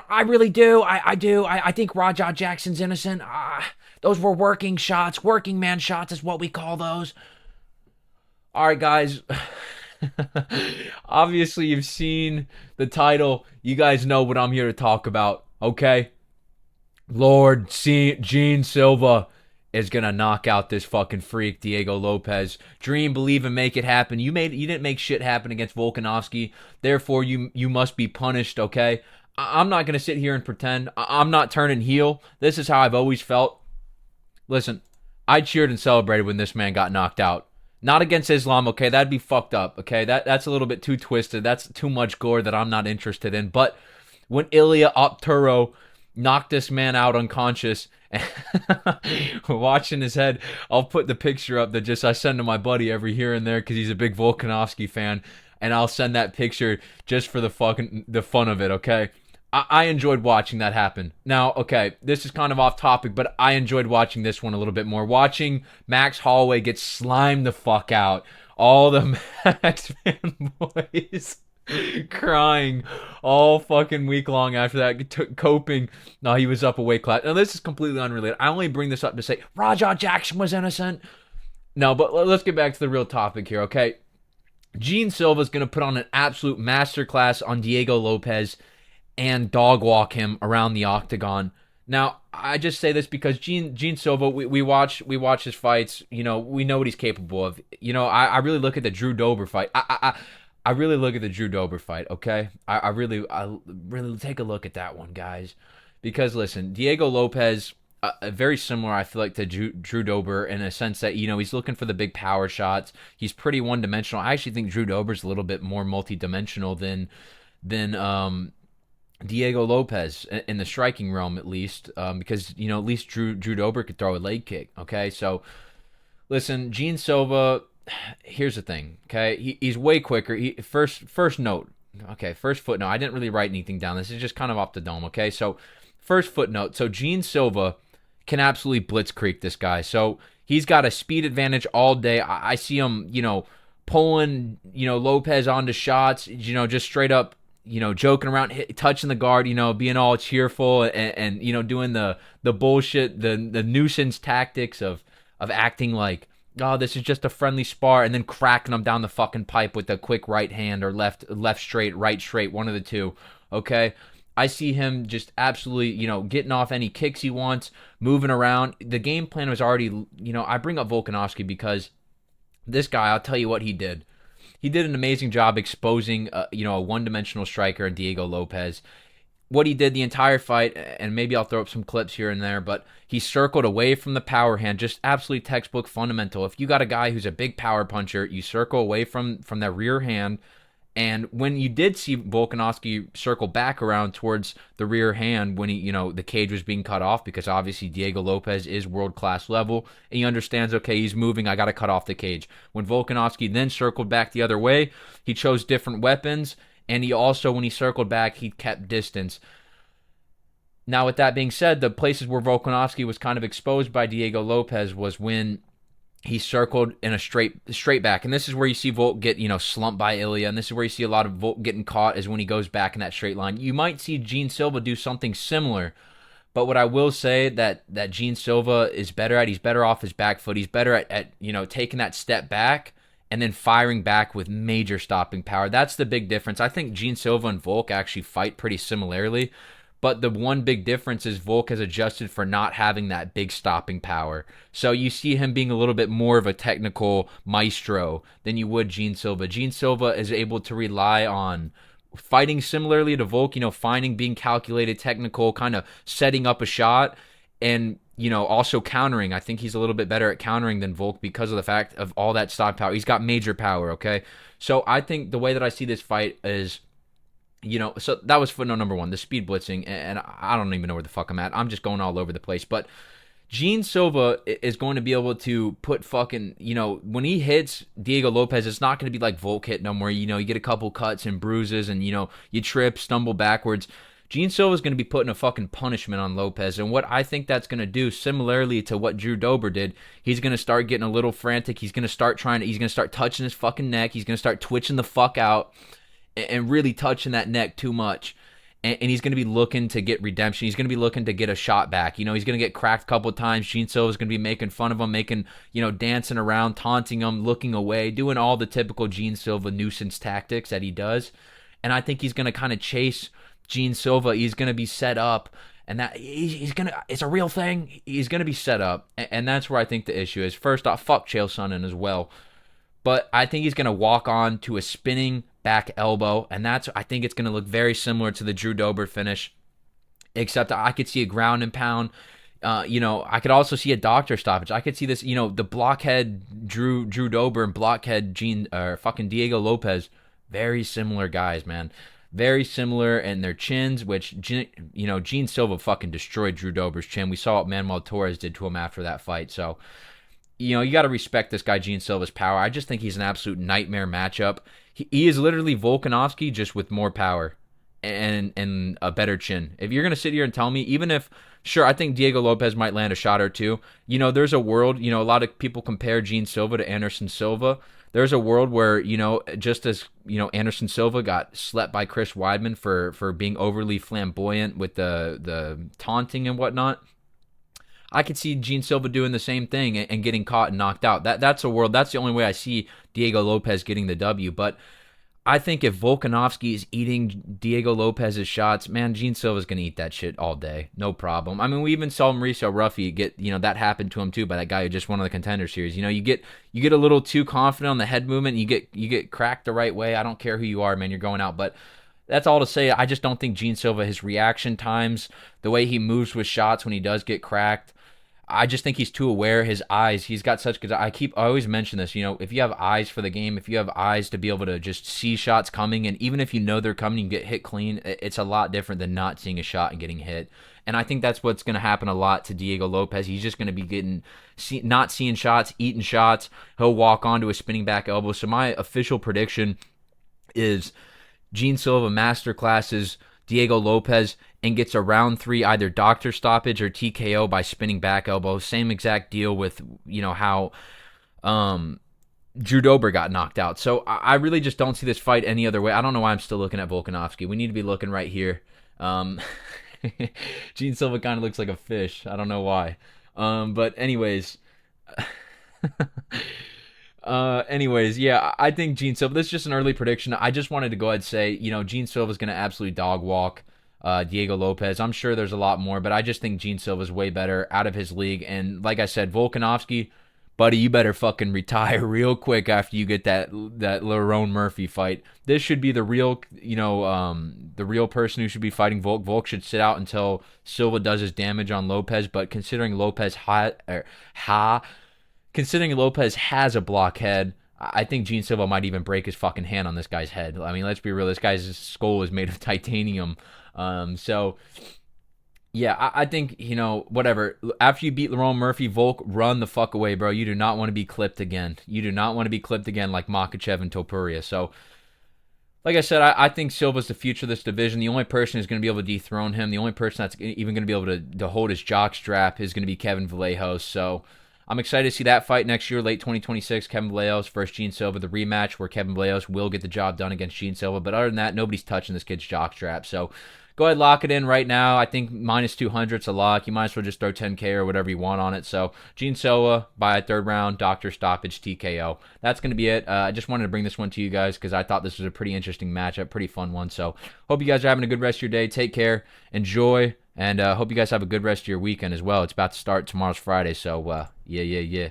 I really do. I do. I think Rajah Jackson's innocent. Those were working shots. Working man shots is what we call those. All right, guys. Obviously, you've seen the title. You guys know what I'm here to talk about, okay? Gene Silva is gonna knock out this fucking freak, Diego Lopes. Dream, believe, and make it happen. You didn't make shit happen against Volkanovski. Therefore, you must be punished. Okay. I'm not gonna sit here and pretend. I'm not turning heel. This is how I've always felt. Listen, I cheered and celebrated when this man got knocked out. Not against Islam, okay? That'd be fucked up, okay? That's a little bit too twisted. That's too much gore that I'm not interested in. But when Ilya Opturo knocked this man out unconscious, watching his head, I'll put the picture up that just I send to my buddy every here and there because he's a big Volkanovski fan, and I'll send that picture just for the fun of it, okay? I enjoyed watching that happen. Now, okay, this is kind of off topic, but I enjoyed watching this one a little bit more. Watching Max Holloway get slimed the fuck out. All the Max fanboys crying all fucking week long after that, coping. No, he was up a weight class. Now, this is completely unrelated. I only bring this up to say Rajah Jackson was innocent. No, but let's get back to the real topic here, okay? Gene Silva is going to put on an absolute masterclass on Diego Lopes and dog walk him around the octagon. Now, I just say this because Gene Silva, we watch his fights. We know what he's capable of. I really look at the Drew Dober fight. I really look at the Drew Dober fight. Okay, I really take a look at that one, guys. Because listen, Diego Lopes, very similar, I feel like, to Drew Dober in a sense that he's looking for the big power shots. He's pretty one dimensional. I actually think Drew Dober's a little bit more multi-dimensional than Diego Lopes in the striking realm, at least, because at least Drew Dober could throw a leg kick. Okay, so listen, Gene Silva. Here's the thing. Okay, he's way quicker. First note. Okay, first footnote. I didn't really write anything down. This is just kind of off the dome. Okay, so first footnote. So Gene Silva can absolutely blitzkrieg this guy. So he's got a speed advantage all day. I see him, pulling, Lopes onto shots. Just straight up, joking around, touching the guard, being all cheerful and doing the bullshit, the nuisance tactics of acting like, oh, this is just a friendly spar, and then cracking him down the fucking pipe with a quick right hand or left straight, right straight, one of the two. Okay, I see him just absolutely, getting off any kicks he wants, moving around. The game plan was already, I bring up Volkanovski because this guy, I'll tell you what he did. He did an amazing job exposing, a one-dimensional striker in Diego Lopes. What he did the entire fight, and maybe I'll throw up some clips here and there, but he circled away from the power hand, just absolutely textbook fundamental. If you got a guy who's a big power puncher, you circle away from that rear hand, and when you did see Volkanovski circle back around towards the rear hand when the cage was being cut off, because obviously Diego Lopes is world-class level, and he understands, okay, he's moving, I got to cut off the cage. When Volkanovski then circled back the other way, he chose different weapons, and he also, when he circled back, he kept distance. Now, with that being said, the places where Volkanovski was kind of exposed by Diego Lopes was when he circled in a straight back. And this is where you see Volk get, slumped by Ilya. And this is where you see a lot of Volk getting caught, is when he goes back in that straight line. You might see Gene Silva do something similar. But what I will say that Gene Silva is better at, he's better off his back foot. He's better at taking that step back and then firing back with major stopping power. That's the big difference. I think Gene Silva and Volk actually fight pretty similarly, but the one big difference is Volk has adjusted for not having that big stopping power. So you see him being a little bit more of a technical maestro than you would Gene Silva. Gene Silva is able to rely on fighting similarly to Volk, finding, being calculated, technical, kind of setting up a shot, and also countering. I think he's a little bit better at countering than Volk because of the fact of all that stop power. He's got major power, okay? So I think the way that I see this fight is, so that was footnote number one, the speed blitzing, and I don't even know where the fuck I'm at. I'm just going all over the place. But Gene Silva is going to be able to put fucking, when he hits Diego Lopes, it's not going to be like Volk hit no more. You get a couple cuts and bruises and, you trip, stumble backwards. Gene Silva is going to be putting a fucking punishment on Lopes, and what I think that's going to do, similarly to what Drew Dober did, he's going to start getting a little frantic. He's going to start touching his fucking neck. He's going to start twitching the fuck out and really touching that neck too much. and he's going to be looking to get redemption. He's going to be looking to get a shot back. He's going to get cracked a couple of times. Gene Silva's going to be making fun of him, dancing around, taunting him, looking away, doing all the typical Gene Silva nuisance tactics that he does. And I think he's going to kind of chase Gene Silva. He's going to be set up, and that he's going to, it's a real thing. He's going to be set up, and that's where I think the issue is. First off, fuck Chael Sonnen as well. But I think he's going to walk on to a spinning back elbow, and I think it's going to look very similar to the Drew Dober finish, except I could see a ground and pound. I could also see a doctor stoppage. I could see this, the blockhead Drew Dober and blockhead fucking Diego Lopes, very similar guys, man. Very similar in their chins, which, Gene Silva fucking destroyed Drew Dober's chin. We saw what Manuel Torres did to him after that fight, so you got to respect this guy Gene Silva's power. I just think he's an absolute nightmare matchup. He is literally Volkanovski, just with more power and a better chin. If you're going to sit here and tell me, even if, sure, I think Diego Lopes might land a shot or two, there's a world, a lot of people compare Gene Silva to Anderson Silva. There's a world where, just as, Anderson Silva got slept by Chris Weidman for being overly flamboyant with the taunting and whatnot, I could see Gene Silva doing the same thing and getting caught and knocked out. That's a world. That's the only way I see Diego Lopes getting the W. But I think if Volkanovski is eating Diego Lopez's shots, man, Gene Silva's going to eat that shit all day. No problem. I mean, we even saw Mauricio Ruffy get, that happened to him too by that guy who just won the Contender Series. You get a little too confident on the head movement, and you get cracked the right way. I don't care who you are, man, you're going out. But that's all to say. I just don't think Gene Silva, his reaction times, the way he moves with shots when he does get cracked, I just think he's too aware. His eyes, he's got such good. I always mention this. If you have eyes for the game, if you have eyes to be able to just see shots coming, and even if they're coming, you can get hit clean. It's a lot different than not seeing a shot and getting hit. And I think that's what's going to happen a lot to Diego Lopes. He's just going to be not seeing shots, eating shots. He'll walk onto a spinning back elbow. So my official prediction is Gene Silva masterclasses Diego Lopes and gets a round 3 either doctor stoppage or TKO by spinning back elbow. Same exact deal with how Drew Dober got knocked out. So I really just don't see this fight any other way. I don't know why I'm still looking at Volkanovski. We need to be looking right here. Gene Silva kind of looks like a fish. I don't know why. But anyways. Yeah, I think Gene Silva, this is just an early prediction. I just wanted to go ahead and say, Gene Silva's going to absolutely dog walk Diego Lopes. I'm sure there's a lot more, but I just think Gene Silva's way better, out of his league. And like I said, Volkanovski, buddy, you better fucking retire real quick after you get that Lerone Murphy fight. This should be the real, the real person who should be fighting Volk. Volk should sit out until Silva does his damage on Lopes. But considering Lopes has a blockhead, I think Gene Silva might even break his fucking hand on this guy's head. I mean, let's be real. This guy's skull is made of titanium. So, yeah, I think, whatever. After you beat Lerone Murphy, Volk, run the fuck away, bro. You do not want to be clipped again. You do not want to be clipped again like Makhachev and Topuria. So, like I said, I think Silva's the future of this division. The only person who's going to be able to dethrone him, the only person that's even going to be able to hold his jockstrap is going to be Kevin Vallejos. So, I'm excited to see that fight next year, late 2026, Kevin Vallejos versus Gene Silva, the rematch where Kevin Vallejos will get the job done against Gene Silva. But other than that, nobody's touching this kid's jockstrap. So go ahead, lock it in right now. I think minus 200's a lock. You might as well just throw 10K or whatever you want on it. So Gene Silva by a third round, doctor stoppage, TKO. That's going to be it. I just wanted to bring this one to you guys because I thought this was a pretty interesting matchup, pretty fun one. So hope you guys are having a good rest of your day. Take care. Enjoy. And hope you guys have a good rest of your weekend as well. It's about to start. Tomorrow's Friday. So, yeah.